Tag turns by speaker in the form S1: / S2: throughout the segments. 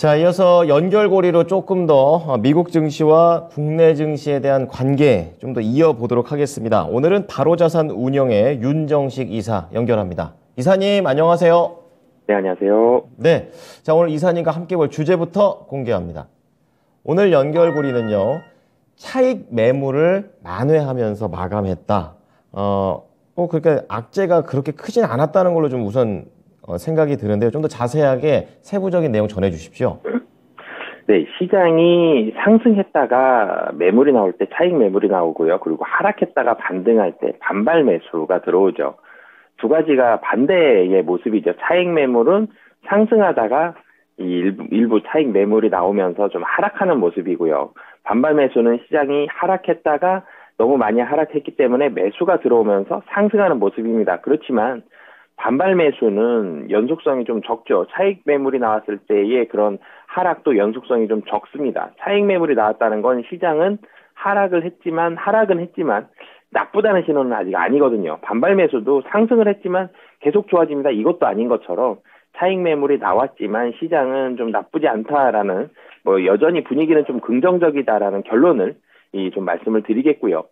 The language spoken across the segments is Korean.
S1: 자, 이어서 연결고리로 조금 더 미국 증시와 국내 증시에 대한 관계 좀 더 이어보도록 하겠습니다. 오늘은 바로자산 운영의 윤정식 이사 연결합니다. 이사님, 안녕하세요.
S2: 네, 안녕하세요.
S1: 네, 자, 오늘 이사님과 함께 볼 주제부터 공개합니다. 오늘 연결고리는요, 차익 매물을 만회하면서 마감했다. 그러니까 악재가 그렇게 크진 않았다는 걸로 좀 우선 생각이 드는데요. 좀 더 자세하게 세부적인 내용 전해 주십시오.
S2: 네, 시장이 상승했다가 매물이 나올 때 차익 매물이 나오고요. 그리고 하락했다가 반등할 때 반발 매수가 들어오죠. 두 가지가 반대의 모습이죠. 차익 매물은 상승하다가 일부 차익 매물이 나오면서 좀 하락하는 모습이고요. 반발 매수는 시장이 하락했다가 너무 많이 하락했기 때문에 매수가 들어오면서 상승하는 모습입니다. 그렇지만 반발 매수는 연속성이 좀 적죠. 차익 매물이 나왔을 때의 그런 하락도 연속성이 좀 적습니다. 차익 매물이 나왔다는 건 시장은 하락은 했지만 나쁘다는 신호는 아직 아니거든요. 반발 매수도 상승을 했지만 계속 좋아집니다. 이것도 아닌 것처럼 차익 매물이 나왔지만 시장은 좀 나쁘지 않다라는, 여전히 분위기는 좀 긍정적이다라는 결론을 좀 말씀을 드리겠고요.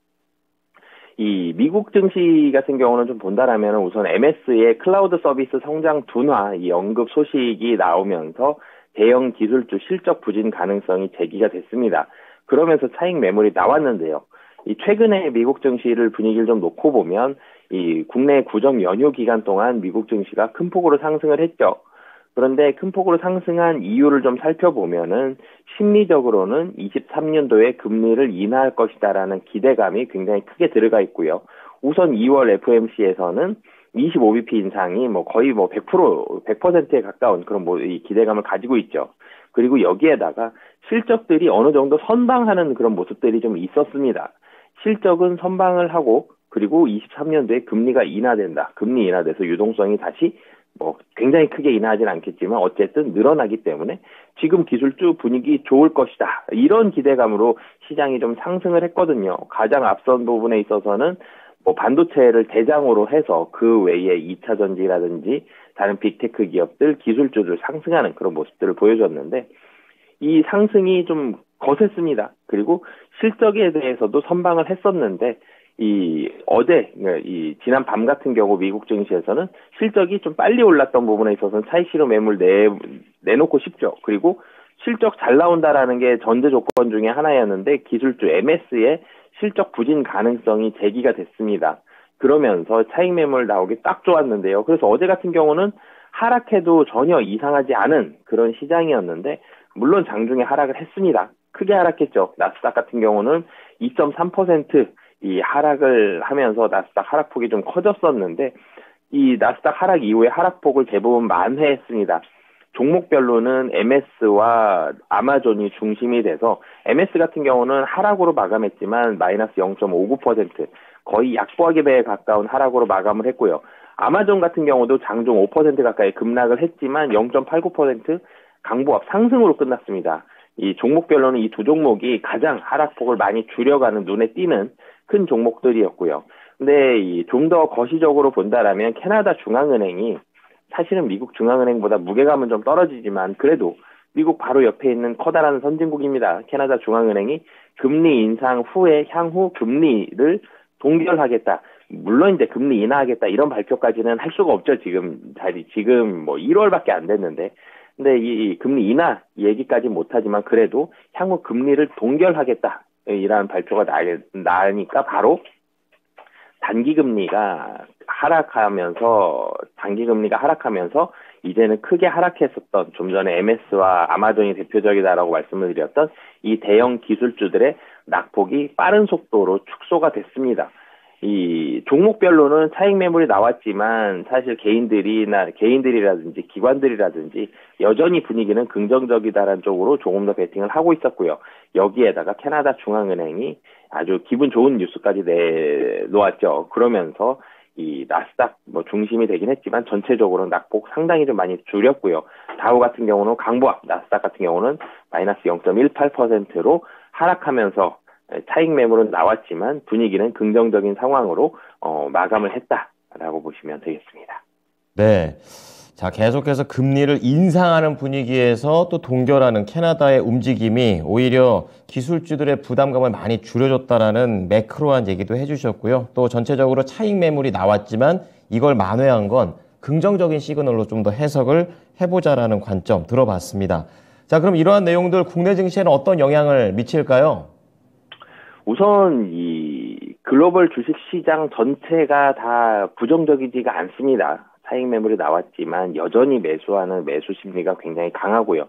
S2: 이 미국 증시 같은 경우는 좀 본다라면 우선 MS의 클라우드 서비스 성장 둔화 이 언급 소식이 나오면서 대형 기술주 실적 부진 가능성이 제기가 됐습니다. 그러면서 차익 매물이 나왔는데요. 이 최근에 미국 증시를 분위기를 좀 놓고 보면 이 국내 구정 연휴 기간 동안 미국 증시가 큰 폭으로 상승을 했죠. 그런데 큰 폭으로 상승한 이유를 좀 살펴보면은 심리적으로는 23년도에 금리를 인하할 것이다라는 기대감이 굉장히 크게 들어가 있고요. 우선 2월 FOMC에서는 25bp 인상이 거의 100%에 가까운 그런 이 기대감을 가지고 있죠. 그리고 여기에다가 실적들이 어느 정도 선방하는 그런 모습들이 좀 있었습니다. 실적은 선방을 하고 그리고 23년도에 금리가 인하된다. 금리 인하돼서 유동성이 다시 굉장히 크게 인하하진 않겠지만 어쨌든 늘어나기 때문에 지금 기술주 분위기 좋을 것이다. 이런 기대감으로 시장이 좀 상승을 했거든요. 가장 앞선 부분에 있어서는 반도체를 대장으로 해서 그 외에 2차 전지라든지 다른 빅테크 기업들, 기술주들 상승하는 그런 모습들을 보여줬는데 이 상승이 좀 거셌습니다. 그리고 실적에 대해서도 선방을 했었는데 어제, 지난 밤 같은 경우 미국 증시에서는 실적이 좀 빨리 올랐던 부분에 있어서는 차익 실현 매물 내놓고 싶죠. 그리고 실적 잘 나온다라는 게 전제 조건 중에 하나였는데 기술주 MS의 실적 부진 가능성이 제기가 됐습니다. 그러면서 차익 매물 나오기 딱 좋았는데요. 그래서 어제 같은 경우는 하락해도 전혀 이상하지 않은 그런 시장이었는데 물론 장중에 하락을 했습니다. 크게 하락했죠. 나스닥 같은 경우는 2.3% 이 하락을 하면서 나스닥 하락폭이 좀 커졌었는데 이 나스닥 하락 이후에 하락폭을 대부분 만회했습니다. 종목별로는 MS와 아마존이 중심이 돼서 MS 같은 경우는 하락으로 마감했지만 마이너스 0.59% 거의 약보하기 배에 가까운 하락으로 마감을 했고요. 아마존 같은 경우도 장중 5% 가까이 급락을 했지만 0.89% 강보합 상승으로 끝났습니다. 이 종목별로는 이 두 종목이 가장 하락폭을 많이 줄여가는 눈에 띄는 큰 종목들이었고요. 근데 좀 더 거시적으로 본다라면 캐나다 중앙은행이 사실은 미국 중앙은행보다 무게감은 좀 떨어지지만 그래도 미국 바로 옆에 있는 커다란 선진국입니다. 캐나다 중앙은행이 금리 인상 후에 향후 금리를 동결하겠다. 물론 이제 금리 인하하겠다 이런 발표까지는 할 수가 없죠. 지금 1월밖에 안 됐는데. 근데 이 금리 인하 얘기까지 못하지만 그래도 향후 금리를 동결하겠다. 이라는 발표가 나니까 바로 단기금리가 하락하면서 이제는 크게 하락했었던 좀 전에 MS와 아마존이 대표적이다라고 말씀을 드렸던 이 대형 기술주들의 낙폭이 빠른 속도로 축소가 됐습니다. 이 종목별로는 차익 매물이 나왔지만 사실 개인들이라든지 기관들이라든지 여전히 분위기는 긍정적이다라는 쪽으로 조금 더 베팅을 하고 있었고요. 여기에다가 캐나다 중앙은행이 아주 기분 좋은 뉴스까지 내놓았죠. 그러면서 이 나스닥 중심이 되긴 했지만 전체적으로는 낙폭 상당히 좀 많이 줄였고요. 다우 같은 경우는 강보합, 나스닥 같은 경우는 마이너스 0.18%로 하락하면서 차익 매물은 나왔지만 분위기는 긍정적인 상황으로 마감을 했다라고 보시면 되겠습니다.
S1: 네. 자, 계속해서 금리를 인상하는 분위기에서 또 동결하는 캐나다의 움직임이 오히려 기술주들의 부담감을 많이 줄여줬다라는 매크로한 얘기도 해주셨고요. 또 전체적으로 차익 매물이 나왔지만 이걸 만회한 건 긍정적인 시그널로 좀 더 해석을 해보자라는 관점 들어봤습니다. 자, 그럼 이러한 내용들 국내 증시에는 어떤 영향을 미칠까요?
S2: 우선 이 글로벌 주식시장 전체가 다 부정적이지가 않습니다. 차익 매물이 나왔지만 여전히 매수하는 매수 심리가 굉장히 강하고요.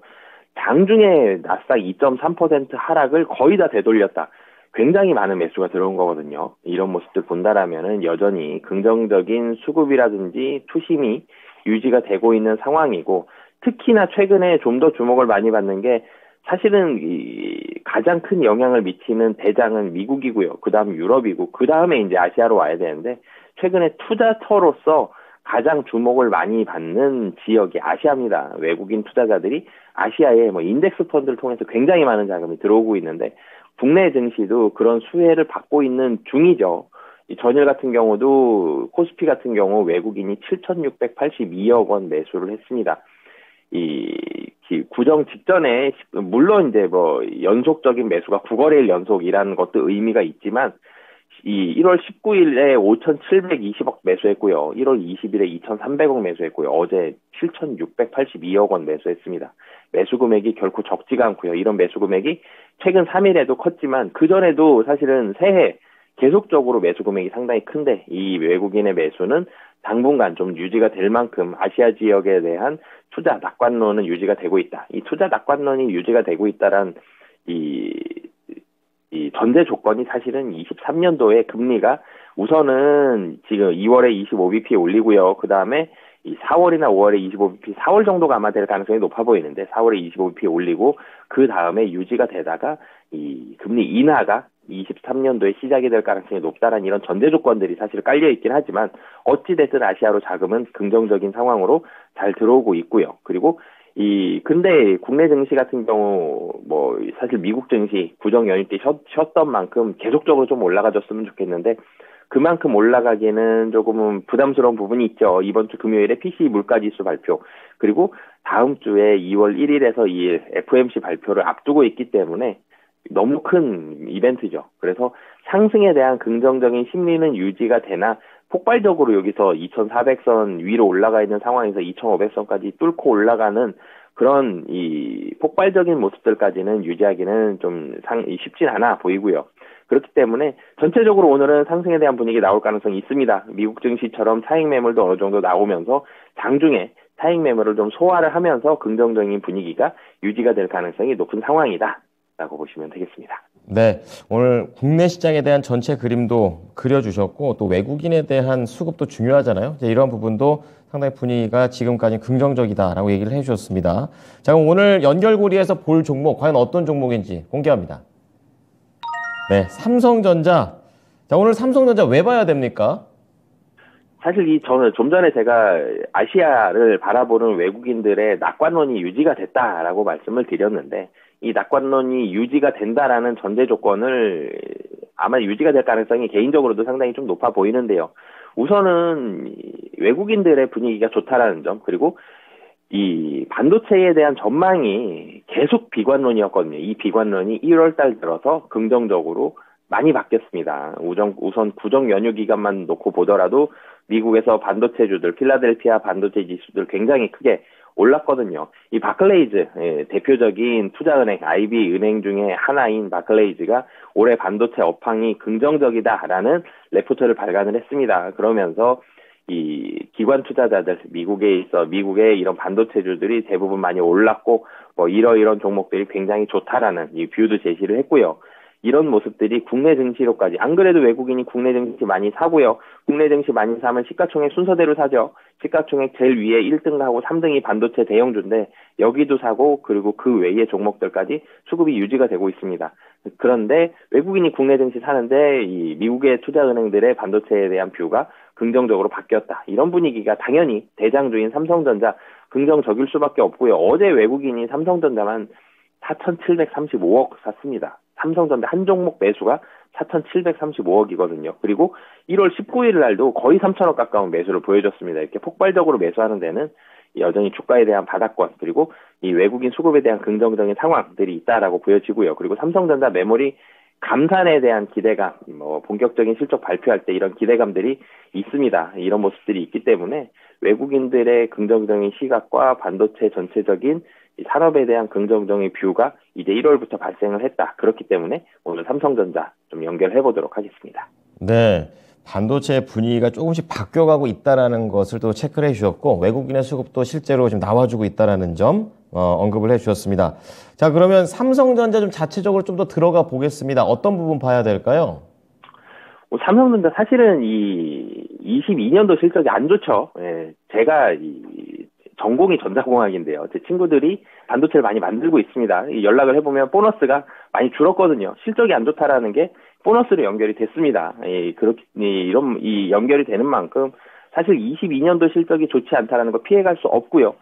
S2: 장중에 나스닥 2.3% 하락을 거의 다 되돌렸다. 굉장히 많은 매수가 들어온 거거든요. 이런 모습들 본다라면은 여전히 긍정적인 수급이라든지 투심이 유지가 되고 있는 상황이고, 특히나 최근에 좀 더 주목을 많이 받는 게 사실은 이 가장 큰 영향을 미치는 대장은 미국이고요. 그 다음 유럽이고, 그 다음에 이제 아시아로 와야 되는데, 최근에 투자처로서 가장 주목을 많이 받는 지역이 아시아입니다. 외국인 투자자들이 아시아에 뭐 인덱스 펀드를 통해서 굉장히 많은 자금이 들어오고 있는데, 국내 증시도 그런 수혜를 받고 있는 중이죠. 이 전일 같은 경우도 코스피 같은 경우 외국인이 7,682억 원 매수를 했습니다. 이 구정 직전에 물론 이제 뭐 연속적인 매수가 9거래일 연속이라는 것도 의미가 있지만, 이 1월 19일에 5,720억 매수했고요. 1월 20일에 2,300억 매수했고요. 어제 7,682억 원 매수했습니다. 매수 금액이 결코 적지가 않고요. 이런 매수 금액이 최근 3일에도 컸지만 그전에도 사실은 새해 계속적으로 매수 금액이 상당히 큰데, 이 외국인의 매수는 당분간 좀 유지가 될 만큼 아시아 지역에 대한 투자 낙관론은 유지가 되고 있다. 이 투자 낙관론이 유지가 되고 있다란 이 전제 조건이 사실은 23년도에 금리가 우선은 지금 2월에 25bp 올리고요. 그 다음에 이 4월이나 5월에 25bp, 4월 정도가 아마 될 가능성이 높아 보이는데 4월에 25bp 올리고 그 다음에 유지가 되다가 이 금리 인하가 23년도에 시작이 될 가능성이 높다라는 이런 전제 조건들이 사실 깔려 있긴 하지만, 어찌됐든 아시아로 자금은 긍정적인 상황으로 잘 들어오고 있고요. 그리고 근데 국내 증시 같은 경우 뭐 사실 미국 증시 구정 연휴 때 쉬었던 만큼 계속적으로 좀 올라가줬으면 좋겠는데, 그만큼 올라가기에는 조금은 부담스러운 부분이 있죠. 이번 주 금요일에 PCE 물가지수 발표, 그리고 다음 주에 2월 1일에서 2일 FOMC 발표를 앞두고 있기 때문에 너무 큰 이벤트죠. 그래서 상승에 대한 긍정적인 심리는 유지가 되나, 폭발적으로 여기서 2,400선 위로 올라가 있는 상황에서 2,500선까지 뚫고 올라가는 그런 이 폭발적인 모습들까지는 유지하기는 좀 쉽진 않아 보이고요. 그렇기 때문에 전체적으로 오늘은 상승에 대한 분위기 나올 가능성이 있습니다. 미국 증시처럼 차익 매물도 어느 정도 나오면서 장중에 차익 매물을 좀 소화를 하면서 긍정적인 분위기가 유지가 될 가능성이 높은 상황이다 라고 보시면 되겠습니다.
S1: 네, 오늘 국내 시장에 대한 전체 그림도 그려주셨고 또 외국인에 대한 수급도 중요하잖아요. 이제 이런 부분도 상당히 분위기가 지금까지 긍정적이다라고 얘기를 해주셨습니다. 자, 그럼 오늘 연결고리에서 볼 종목 과연 어떤 종목인지 공개합니다. 네, 삼성전자. 자, 오늘 삼성전자 왜 봐야 됩니까?
S2: 사실 저는 좀 전에 제가 아시아를 바라보는 외국인들의 낙관론이 유지가 됐다라고 말씀을 드렸는데, 이 낙관론이 유지가 된다라는 전제 조건을 아마 유지가 될 가능성이 개인적으로도 상당히 좀 높아 보이는데요. 우선은 외국인들의 분위기가 좋다라는 점, 그리고 이 반도체에 대한 전망이 계속 비관론이었거든요. 이 비관론이 1월 달 들어서 긍정적으로 많이 바뀌었습니다. 우선 구정 연휴 기간만 놓고 보더라도 미국에서 반도체주들, 필라델피아 반도체 지수들 굉장히 크게 올랐거든요. 이 바클레이즈, 대표적인 투자은행, IB 은행 중에 하나인 바클레이즈가 올해 반도체 업황이 긍정적이다라는 레포트를 발간을 했습니다. 그러면서 이 기관 투자자들, 미국의 이런 반도체주들이 대부분 많이 올랐고, 뭐 이런 종목들이 굉장히 좋다라는 이 뷰도 제시를 했고요. 이런 모습들이 국내 증시로까지, 안 그래도 외국인이 국내 증시 많이 사고요. 국내 증시 많이 사면 시가총액 순서대로 사죠. 시가총액 제일 위에 1등하고 3등이 반도체 대형주인데 여기도 사고, 그리고 그 외의 종목들까지 수급이 유지가 되고 있습니다. 그런데 외국인이 국내 증시 사는데 이 미국의 투자은행들의 반도체에 대한 뷰가 긍정적으로 바뀌었다. 이런 분위기가 당연히 대장주인 삼성전자 긍정적일 수밖에 없고요. 어제 외국인이 삼성전자만 4,735억 샀습니다. 삼성전자 한 종목 매수가 4,735억이거든요. 그리고 1월 19일 날도 거의 3,000억 가까운 매수를 보여줬습니다. 이렇게 폭발적으로 매수하는 데는 여전히 주가에 대한 바닥권 그리고 이 외국인 수급에 대한 긍정적인 상황들이 있다라고 보여지고요. 그리고 삼성전자 메모리 감산에 대한 기대감, 본격적인 실적 발표할 때 이런 기대감들이 있습니다. 이런 모습들이 있기 때문에 외국인들의 긍정적인 시각과 반도체 전체적인 이 산업에 대한 긍정적인 뷰가 이제 1월부터 발생을 했다. 그렇기 때문에 오늘 삼성전자 좀 연결해 보도록 하겠습니다.
S1: 네. 반도체 분위기가 조금씩 바뀌어가고 있다는 것을 또 체크를 해주셨고 외국인의 수급도 실제로 지금 나와주고 있다는 점 언급을 해주셨습니다. 자, 그러면 삼성전자 좀 자체적으로 좀 더 들어가 보겠습니다. 어떤 부분 봐야 될까요?
S2: 삼성전자 사실은 이 22년도 실적이 안 좋죠. 예, 제가 전공이 전자공학인데요. 제 친구들이 반도체를 많이 만들고 있습니다. 연락을 해보면 보너스가 많이 줄었거든요. 실적이 안 좋다라는 게 보너스로 연결이 됐습니다. 이 연결이 되는 만큼 사실 22년도 실적이 좋지 않다라는 거 피해갈 수 없고요.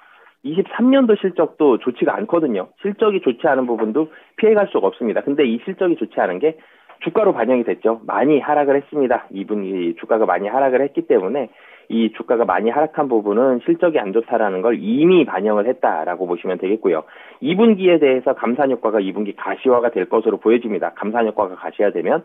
S2: 23년도 실적도 좋지가 않거든요. 실적이 좋지 않은 부분도 피해갈 수가 없습니다. 근데 이 실적이 좋지 않은 게 주가로 반영이 됐죠. 많이 하락을 했습니다. 2분기 주가가 많이 하락을 했기 때문에 이 주가가 많이 하락한 부분은 실적이 안 좋다라는 걸 이미 반영을 했다라고 보시면 되겠고요. 2분기에 대해서 감산 효과가 2분기 가시화가 될 것으로 보여집니다. 감산 효과가 가시화되면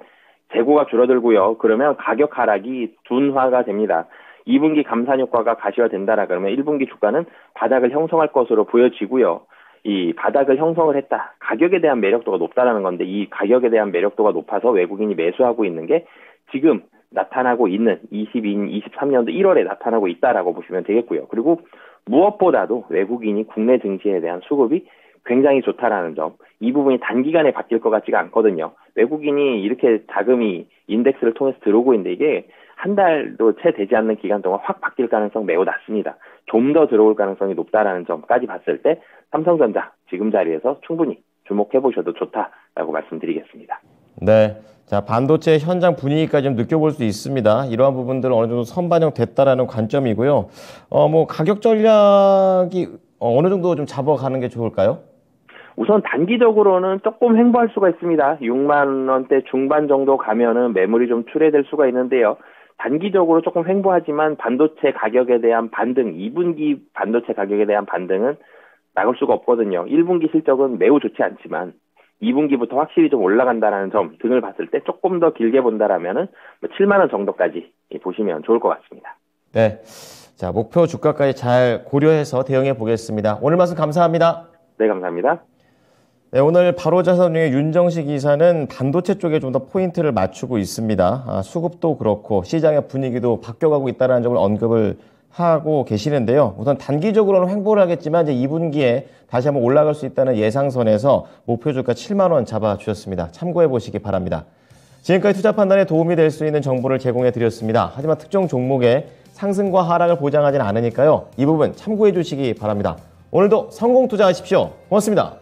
S2: 재고가 줄어들고요. 그러면 가격 하락이 둔화가 됩니다. 2분기 감산 효과가 가시화된다라 그러면 1분기 주가는 바닥을 형성할 것으로 보여지고요. 이 바닥을 형성을 했다. 가격에 대한 매력도가 높다라는 건데 이 가격에 대한 매력도가 높아서 외국인이 매수하고 있는 게 지금 나타나고 있는 23년도 1월에 나타나고 있다라고 보시면 되겠고요. 그리고 무엇보다도 외국인이 국내 증시에 대한 수급이 굉장히 좋다라는 점, 이 부분이 단기간에 바뀔 것 같지가 않거든요. 외국인이 이렇게 자금이 인덱스를 통해서 들어오고 있는데 이게 한 달도 채 되지 않는 기간 동안 확 바뀔 가능성 매우 낮습니다. 좀 더 들어올 가능성이 높다라는 점까지 봤을 때 삼성전자 지금 자리에서 충분히 주목해 보셔도 좋다라고 말씀드리겠습니다.
S1: 네. 자, 반도체 현장 분위기까지 좀 느껴볼 수 있습니다. 이러한 부분들은 어느 정도 선반영됐다라는 관점이고요. 가격 전략이 어느 정도 좀 잡아가는 게 좋을까요?
S2: 우선 단기적으로는 조금 횡보할 수가 있습니다. 6만 원대 중반 정도 가면은 매물이 좀 출회될 수가 있는데요. 단기적으로 조금 횡보하지만 반도체 가격에 대한 반등, 2분기 반도체 가격에 대한 반등은 막을 수가 없거든요. 1분기 실적은 매우 좋지 않지만 2분기부터 확실히 좀 올라간다는 점 등을 봤을 때 조금 더 길게 본다라면은 7만 원 정도까지 보시면 좋을 것 같습니다.
S1: 네. 자, 목표 주가까지 잘 고려해서 대응해 보겠습니다. 오늘 말씀 감사합니다.
S2: 네, 감사합니다.
S1: 네, 오늘 바로자산운용의 윤정식 이사는 반도체 쪽에 좀 더 포인트를 맞추고 있습니다. 수급도 그렇고 시장의 분위기도 바뀌어가고 있다는 점을 언급을 하고 계시는데요. 우선 단기적으로는 횡보를 하겠지만 이제 2분기에 다시 한번 올라갈 수 있다는 예상선에서 목표 주가 7만 원 잡아주셨습니다. 참고해 보시기 바랍니다. 지금까지 투자 판단에 도움이 될 수 있는 정보를 제공해 드렸습니다. 하지만 특정 종목의 상승과 하락을 보장하지는 않으니까요. 이 부분 참고해 주시기 바랍니다. 오늘도 성공 투자하십시오. 고맙습니다.